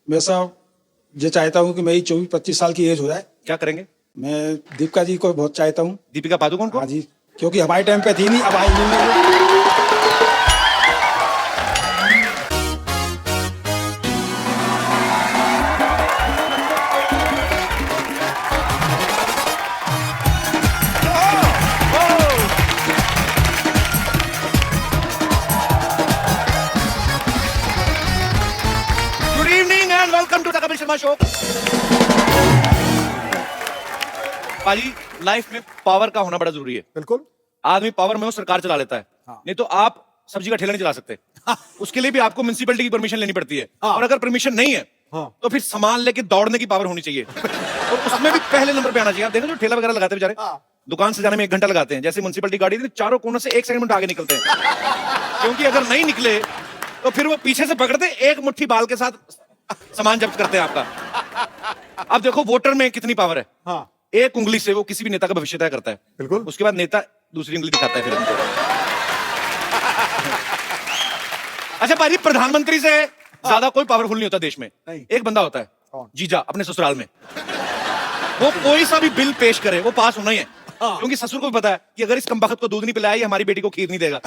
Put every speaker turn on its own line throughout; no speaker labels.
मैं साहब ये चाहता हूँ कि मेरी 24-25 साल की एज हो जाए।
क्या करेंगे?
मैं दीपिका जी को बहुत चाहता हूँ।
दीपिका पादुकोण को?
हाँ जी, क्योंकि हमारे टाइम पे थी नहीं, अब आई नहीं।
Good evening and welcome to the Kapil Sharma show. पाजी, लाइफ में पावर का होना बड़ा जरूरी है।
बिल्कुल।
आदमी पावर में हो, सरकार चला लेता है।
हाँ।
नहीं तो आप सब्जी का ठेला नहीं चला सकते। उसके लिए भी आपको म्युनिसिपैलिटी की परमिशन लेनी पड़ती है।
हाँ।
और अगर परमिशन नहीं है
हाँ।
तो फिर सामान लेके दौड़ने की पावर होनी चाहिए। और उसमें भी पहले नंबर पे आना चाहिए। आप देखो जो ठेला वगैरह लगाते हैं बेचारे,
हाँ।
दुकान से जाने में 1 घंटा लगाते हैं। जैसे म्युनिसिपैलिटी गाड़ी थी, चारों कोनों से 1 सेकंड में आगे निकलते हैं। क्योंकि अगर नहीं निकले तो फिर वो पीछे से पकड़ते, एक मुट्ठी बाल के साथ सामान जब्त करते हैं आपका। अब देखो वोटर में कितनी पावर है।
हाँ।
एक उंगली से वो किसी भी नेता का भविष्य तय करता है।
बिल्कुल।
उसके बाद नेता दूसरी उंगली दिखाता है फिर उनको। अच्छा पाजी, प्रधानमंत्री से ज्यादा कोई पावरफुल नहीं होता देश में।
नहीं।
एक बंदा होता है,
कौन?
जीजा, अपने ससुराल में। वो कोई सा भी बिल पेश करे वो पास होना ही है।
हाँ।
क्योंकि ससुर को भी पता है कि अगर इस कमबख्त को दूध नहीं पिलाया, ये हमारी बेटी को खीर नहीं देगा।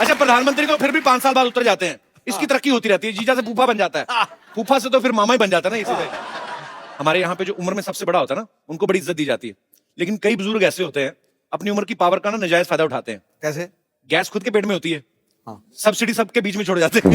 अच्छा, प्रधानमंत्री को फिर भी 5 साल बाद उतर जाते हैं। इसकी तरक्की होती रहती है। जीजा से फूफा बन जाता है, फूफा से तो फिर मामा ही बन जाता है ना। इसी तरह हमारे यहाँ पे जो उम्र में सबसे बड़ा होता है ना, उनको बड़ी इज्जत दी जाती है। लेकिन कई बुजुर्ग ऐसे होते हैं, अपनी उम्र की पावर का ना नाजायज फायदा उठाते हैं।
कैसे?
गैस खुद के पेट में होती है,
हाँ।
सब्सिडी सबके बीच में छोड़ जाते हैं।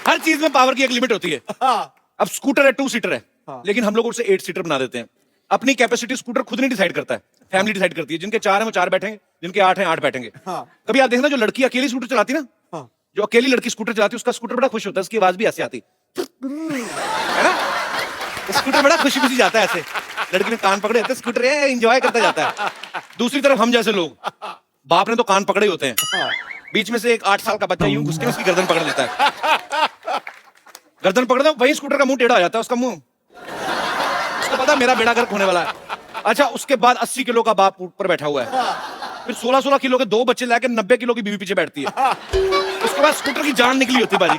हर चीज में पावर की एक लिमिट होती है।
हाँ।
अब स्कूटर है 2 सीटर है,
हाँ।
लेकिन हम लोग उसे 8 सीटर बना देते हैं। अपनी कैपेसिटी स्कूटर खुद नहीं डिसाइड करता है, फैमिली डिसाइड करती है। जिनके 4 हैं वो 4 बैठेंगे, जिनके 8 हैं 8 बैठेंगे।
हाँ।
कभी आप देखना, जो लड़की अकेली स्कूटर चलाती ना,
हाँ।
जो अकेली लड़की स्कूटर चलाती है, उसका स्कूटर बड़ा खुश होता है, उसकी आवाज भी ऐसे आती है ना। स्कूटर बड़ा खुशी खुशी जाता है ऐसे, लड़की ने कान पकड़े होते हैं, स्कूटर एंजॉय करता जाता है। दूसरी तरफ हम जैसे लोग, बाप ने तो कान पकड़े होते हैं, बीच में से एक 8 साल का बच्चा यूं घुस के उसकी गर्दन पकड़ लेता है। गर्दन पकड़ दो, वही स्कूटर का मुंह टेढ़ा हो जाता है, उसका मुंह, उसको पता मेरा बेड़ा गर्क होने वाला है। अच्छा, उसके बाद 80 किलो का बाप ऊपर बैठा हुआ है, फिर 16-16 किलो के 2 बच्चे लेकर 90 किलो की बीवी पीछे बैठती है। उसके बाद स्कूटर की जान निकली होती है बाजी।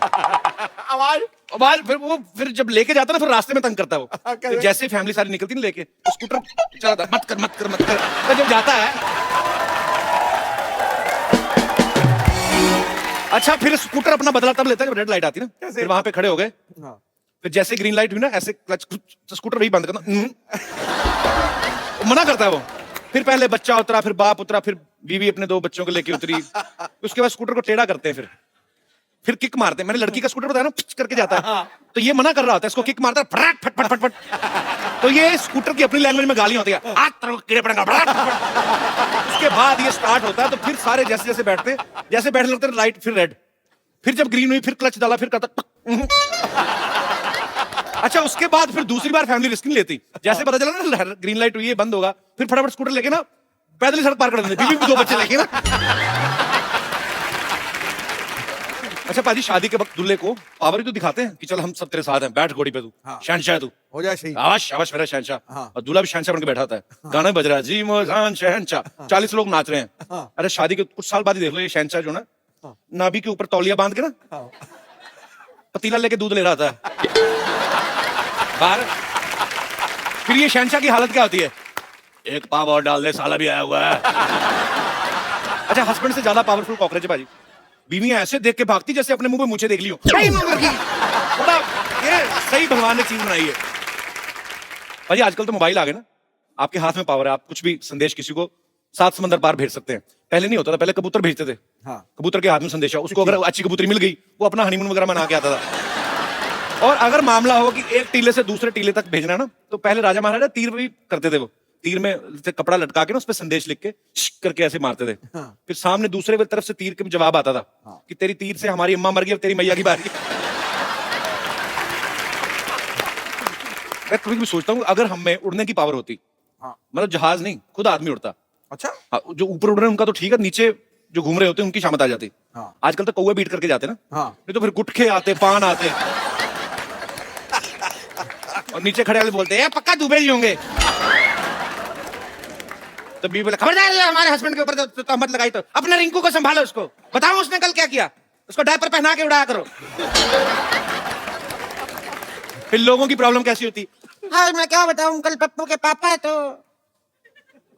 आवाज फिर जब लेके जाता ना, फिर रास्ते में तंग करता है वो। फिर जैसे फैमिली सारी निकलती ना लेके, तो स्कूटर चलाता है, मत कर मत कर मत कर। तो जब जाता है, अच्छा फिर स्कूटर अपना बदला तब लेता है जब रेड लाइट आती है ना। फिर वहां पे खड़े हो गए, फिर जैसे ग्रीन लाइट हुई ना, ऐसे क्लच, स्कूटर वही बंद करना, मना करता है वो। फिर पहले बच्चा उतरा, फिर बाप उतरा, फिर बीवी अपने 2 बच्चों को लेके उतरी। उसके बाद स्कूटर को टेढ़ा करते हैं, फिर किक मारते हैं। मैंने लड़की का स्कूटर बताया ना, पिच करके जाता है, तो ये मना कर रहा होता है, इसको किक मारता है, फट फट फट फट फट। तो ये स्कूटर की अपनी लैंग्वेज में गालियां होती है, हाथ तरफ कीड़े पड़ेगा, फट फट। उसके बाद ये स्टार्ट होता है, तो फिर सारे जैसे जैसे बैठते, जैसे बैठने लगते, लाइट फिर रेड, फिर जब ग्रीन हुई, फिर क्लच डाला, फिर करता। अच्छा, उसके बाद फिर दूसरी बार फैमिली रिस्क नहीं लेती। जैसे पता चला ना ग्रीन लाइट हुई है, बंद होगा, फिर फटाफट स्कूटर लेके ना पैदल ही सड़क पार कर देते, बीवी भी 2 बच्चे लेके ना। अच्छा पाजी, शादी के वक्त दूल्हे को पावर ही तो दिखाते हैं कि चल हम सब तेरे साथ हैं, बैठ घोड़ी पे तू, शहनशाह है तू,
हो जाए सही।
आवाज आवाज मेरा शहनशाह।
हाँ।
और दूल्हा भी शहनशाह बन के बैठा होता है, गाना बज रहा है, जी मोजान शहनशाह, 40 लोग नाच रहे हैं। अरे शादी के कुछ साल बाद ही देख लो, ये शहनशाह जो ना, नाभि के ऊपर तौलिया बांध के ना पतीला लेके दूध ले रहा था बाहर। फिर ये शहनशाह की हालत क्या होती है, एक पाव और डाल दे, साला भी आया हुआ है। अच्छा, हस्बैंड से ज्यादा पावरफुल कॉकरोच है भाजी। बीवियां ऐसे देख के भागती जैसे अपने मुंह पे मुझे देख लियो। ये सही भगवान ने चीज बनाई है भाजी। आजकल तो मोबाइल आ गए ना, आपके हाथ में पावर है, आप कुछ भी संदेश किसी को 7 समंदर पार भेज सकते हैं। पहले नहीं होता था, पहले कबूतर भेजते थे। हाँ। कबूतर के हाथ में संदेशा, उसको अगर अच्छी कबूतरी मिल गई, वो अपना हनीमून वगैरह मना के आता था। और अगर मामला हो कि एक टीले से दूसरे टीले तक भेजना है ना, तो पहले राजा महाराजा तीर भी करते थे। वो तीर में से कपड़ा लटका के ना, उस पर संदेश लिख के करके ऐसे मारते थे। हाँ। फिर सामने दूसरे तरफ से तीर के जवाब आता था। हाँ। कि तेरी तीर से हमारी अम्मा मर गई, अब तेरी मैया की बारी। मैं कभी भी सोचता हूँ, अगर हम में उड़ने की पावर होती, मतलब जहाज नहीं, खुद आदमी उड़ता। अच्छा, जो ऊपर उड़ रहे हैं उनका तो ठीक है, नीचे जो घूम रहे होते हैं उनकी क्षमता आ जाती। हाँ। आजकल तो कौवे बीट करके जाते ना। हाँ। नहीं तो फिर गुटखे आते, पान आते, और नीचे खड़े वाले बोलते हैं पक्का दुबे ही होंगे। तो बीवी बोला खबरदार ये हमारे हस्बैंड के ऊपर तो तहमत लगाई तो अपने रिंकू को संभालो, उसको बताओ उसने कल क्या किया, उसको डायपर पहना के उड़ाया करो। फिर लोगों की प्रॉब्लम कैसी होती?
हाँ मैं क्या बताऊं, कल पप्पू के पापा तो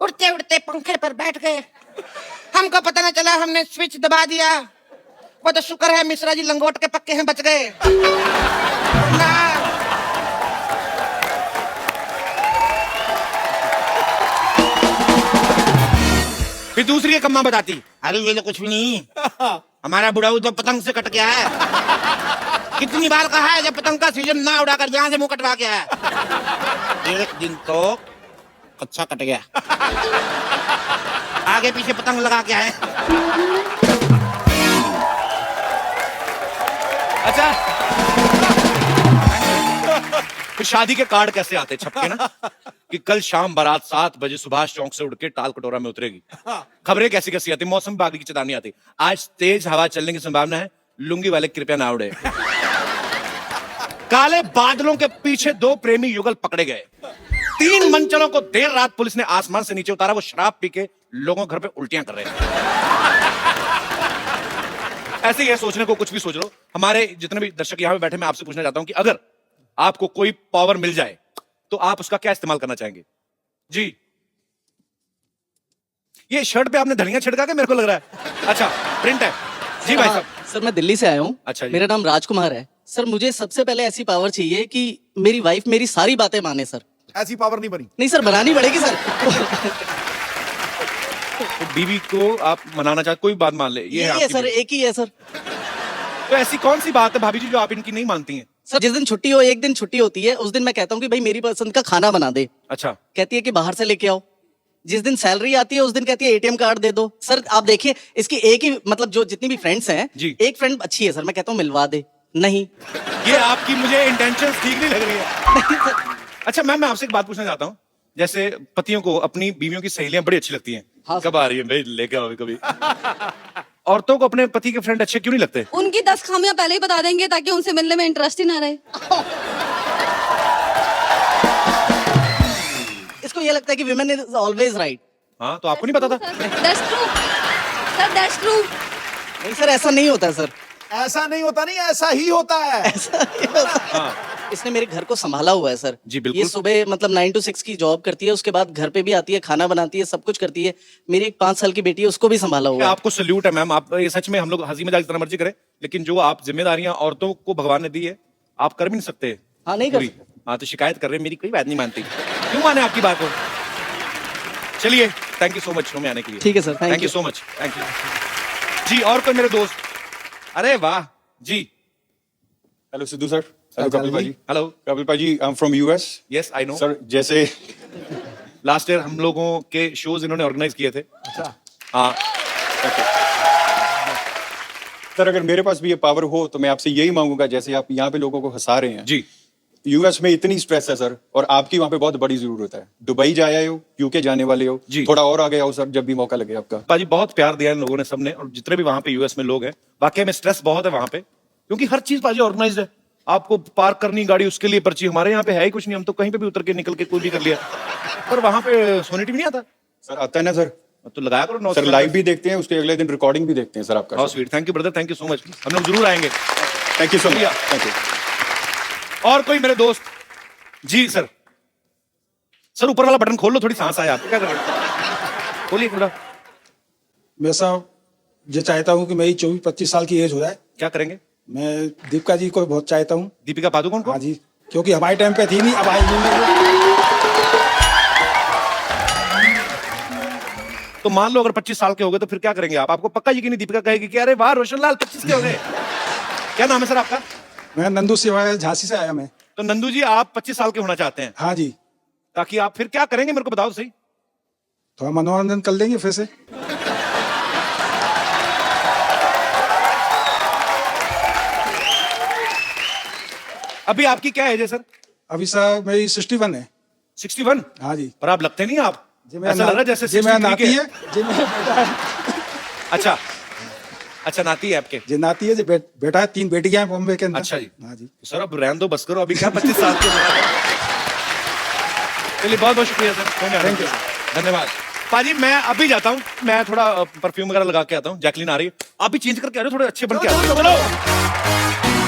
उड़ते उड़ते पंखे पर बैठ गए, हमको पता न चला, हमने स्विच दबा दिया। वो तो शुक्र है मिश्रा जी लंगोट के पक्के हैं, बच गए ना।
फिर दूसरी एक अम्मा बताती,
अरे ये तो कुछ भी नहीं, हमारा बुढ़ाऊ तो पतंग से कट गया है। कितनी बार कहा है जब पतंग का सीजन ना उड़ाकर यहाँ से मुंह कटवा के आया। एक दिन तो अच्छा कट गया, आगे पीछे पतंग लगा के आए।
अच्छा फिर शादी के कार्ड कैसे आते छपके ना कि कल शाम बारात 7 बजे सुभाष चौक से उड़ के टाल कटोरा में उतरेगी। खबरें कैसी कैसी आती, मौसम विभाग की चेतावनी आती, आज तेज हवा चलने की संभावना है, लुंगी वाले कृपया ना उड़े। काले बादलों के पीछे 2 प्रेमी युगल पकड़े गए। 3 मंचलों को देर रात पुलिस ने आसमान से नीचे उतारा, वो शराब पी के लोगों के घर पे उल्टियां कर रहे थे। ऐसे ही है, सोचने को कुछ भी सोच लो। हमारे जितने भी दर्शक यहां पे बैठे, मैं आपसे पूछना चाहता हूं कि अगर आपको कोई पावर मिल जाए तो आप उसका क्या इस्तेमाल करना चाहेंगे? जी, ये शर्ट पे आपने धनिया छिड़का के मेरे को लग रहा है। अच्छा प्रिंट है जी भाई साहब।
सर मैं दिल्ली से आया हूँ।
अच्छा जी।
मेरा नाम राजकुमार है सर। मुझे सबसे पहले ऐसी पावर चाहिए कि मेरी वाइफ मेरी सारी बातें माने सर।
ऐसी पावर नहीं बनी।
नहीं सर, बनानी पड़ेगी सर।
तो बीवी को आप मनाना चाहते, कोई बात मान ले, ये है
यही है
आपकी
सर,
बीवी।
एक ही है सर।
तो ऐसी कौन सी बात है भाभी जी जो आप इनकी नहीं मानती हैं?
सर जिस दिन छुट्टी हो, एक दिन छुट्टी होती है, उस दिन मैं कहता हूँ कि भाई मेरी पसंद का खाना बना दे।
अच्छा,
कहती है कि बाहर से लेके आओ। जिस दिन सैलरी आती है उस दिन कहती है एटीएम कार्ड दे दो। सर आप देखिए, इसकी एक ही मतलब जो जितनी भी फ्रेंड्स हैं
जी।
एक फ्रेंड अच्छी है सर, मैं कहता हूँ मिलवा दे। नहीं
ये आपकी मुझे इंटेंशन ठीक नहीं लग रही है।
नहीं सर।
अच्छा मैम, मैं आपसे एक बात पूछना चाहता हूँ, जैसे पतियों को अपनी बीवियों की सहेलियां बड़ी अच्छी लगती हैं,
हाँ,
कब आ रही है भाई लेके आओ कभी। औरतों को अपने पति के फ्रेंड अच्छे क्यों नहीं लगते?
उनकी 10 खामियां पहले ही बता देंगे ताकि उनसे मिलने में इंटरेस्ट ही ना रहे।
इसको ये लगता है कि विमेन इज ऑलवेज राइट।
हाँ, तो आपको नहीं पता था?
That's true. Sir that's true.
नहीं सर, ऐसा नहीं होता सर।
ऐसा नहीं होता, नहीं ऐसा ही होता है।
ऐसा नहीं होता।
हाँ
इसने मेरे घर को संभाला हुआ है सर।
जी, बिल्कुल।
ये सुबह मतलब 9 to 6 की जॉब करती है, उसके बाद घर पे भी आती है, खाना बनाती है, सब कुछ करती है। मेरी एक 5 साल की बेटी है, उसको भी संभाला हुआ है।
आपको सल्यूट है मैम। आप ये सच में, हम लोग हंसी मजाक जितना मर्जी करें, लेकिन जो आप जिम्मेदारियां औरतों को भगवान ने दी है, आप कर भी नहीं सकते।
हाँ नहीं कर
पूरी। हाँ, तो शिकायत कर रहे हैं, मेरी कोई बात नहीं मानती। क्यों माने आपकी बात को? चलिए, thank you so much show में आने के लिए।
ठीक है sir,
thank you so much, thank you ji. और कोई मेरे दोस्त? अरे वाह जी।
Hello Sidhu sir. Hello Kapil भाई।
हेलो
कपिल भाई ji, I am from US.
Yes I know
sir जैसे
लास्ट ईयर हम लोगों के शोज इन्होंने ऑर्गेनाइज किए थे।
अच्छा,
हाँ,
सर अगर मेरे पास भी ये पावर हो तो मैं आपसे यही मांगूंगा, जैसे आप यहाँ पे लोगों को हंसा रहे हैं।
जी।
यूएस में इतनी स्ट्रेस है सर, और आपकी वहाँ पे बहुत बड़ी जरूरत है। दुबई जा आए हो, यूके जाने वाले हो
जी।
थोड़ा और आगे आओ सर, जब भी मौका लगे आपका।
पाजी बहुत प्यार दिया इन लोगों ने सबने, और जितने भी वहां पे यूएस में लोग हैं, वाकई में स्ट्रेस बहुत है वहां पे, क्योंकि हर चीज पाजी ऑर्गेनाइज है। आपको पार्क करनी गाड़ी, उसके लिए पर्ची। हमारे यहाँ पे है ही कुछ नहीं, हम तो कहीं पे भी उतर के निकल के कोई भी कर लिया। पर वहां पे सोनिटी भी नहीं आता।
सर आता है ना सर।
तो लगाया करो नौ
सर लाइव भी देखते हैं, उसके अगले दिन रिकॉर्डिंग भी देखते हैं सर आपका।
How sweet, thank you brother, thank you so much. हम लोग जरूर आएंगे।
थैंक यू सो
शुक्रिया।
Much, thank you.
और कोई मेरे दोस्त? जी सर। सर ऊपर वाला बटन खोल लो, थोड़ी सांस आए। आप क्या कर रहे हो? खोलिए थोड़ा।
मैं साहब ये चाहता हूँ कि मेरी 24-25 साल की एज हो जाए।
क्या करेंगे?
मैं दीपिका जी को बहुत चाहता हूँ।
दीपिका पादुकोण को?
हाँ जी, क्योंकि हमारे टाइम पे थी नहीं, अब आई नहीं।
तो मान लो अगर 25 साल के हो गए तो फिर क्या करेंगे आप? आपको पक्का यकीन नहीं दीपिका कहेगी कि अरे वाह रोशन लाल 25 के हो गए। क्या नाम है सर आपका?
मैं नंदू सिवाय झांसी से आया मैं।
तो नंदू जी, आप 25 साल के होना चाहते हैं,
हाँ जी,
ताकि आप फिर क्या करेंगे मेरे को बताओ सही।
थोड़ा मनोरंजन कर लेंगे फिर से।
अभी आपकी क्या एज है सर?
अभी साहब मेरी 61 है।
61?
हाँ जी।
पर आप लगते नहीं आप,
जी मेरा
ऐसा लग रहा है जैसे
जी मेरा
63
नाती
के।
है। जी मेरा बेटा है।
अच्छा अच्छा, नाती है आपके?
जी नाती है, जी बेटा है, 3 बेटियां हैं बॉम्बे के अंदर।
अच्छा जी।
हाँ जी।
सर अब रहने दो, बस करो, अभी क्या 25 साल के। चलिए बहुत बहुत शुक्रिया सर,
Thank you.
धन्यवाद। पाजी मैं अभी जाता हूँ, मैं थोड़ा परफ्यूम वगैरह लगा के आता हूँ। जैकलीन आ रही है, आप भी चेंज करके आ रहे हो, थोड़े अच्छे बन के आ रहे हो। चलो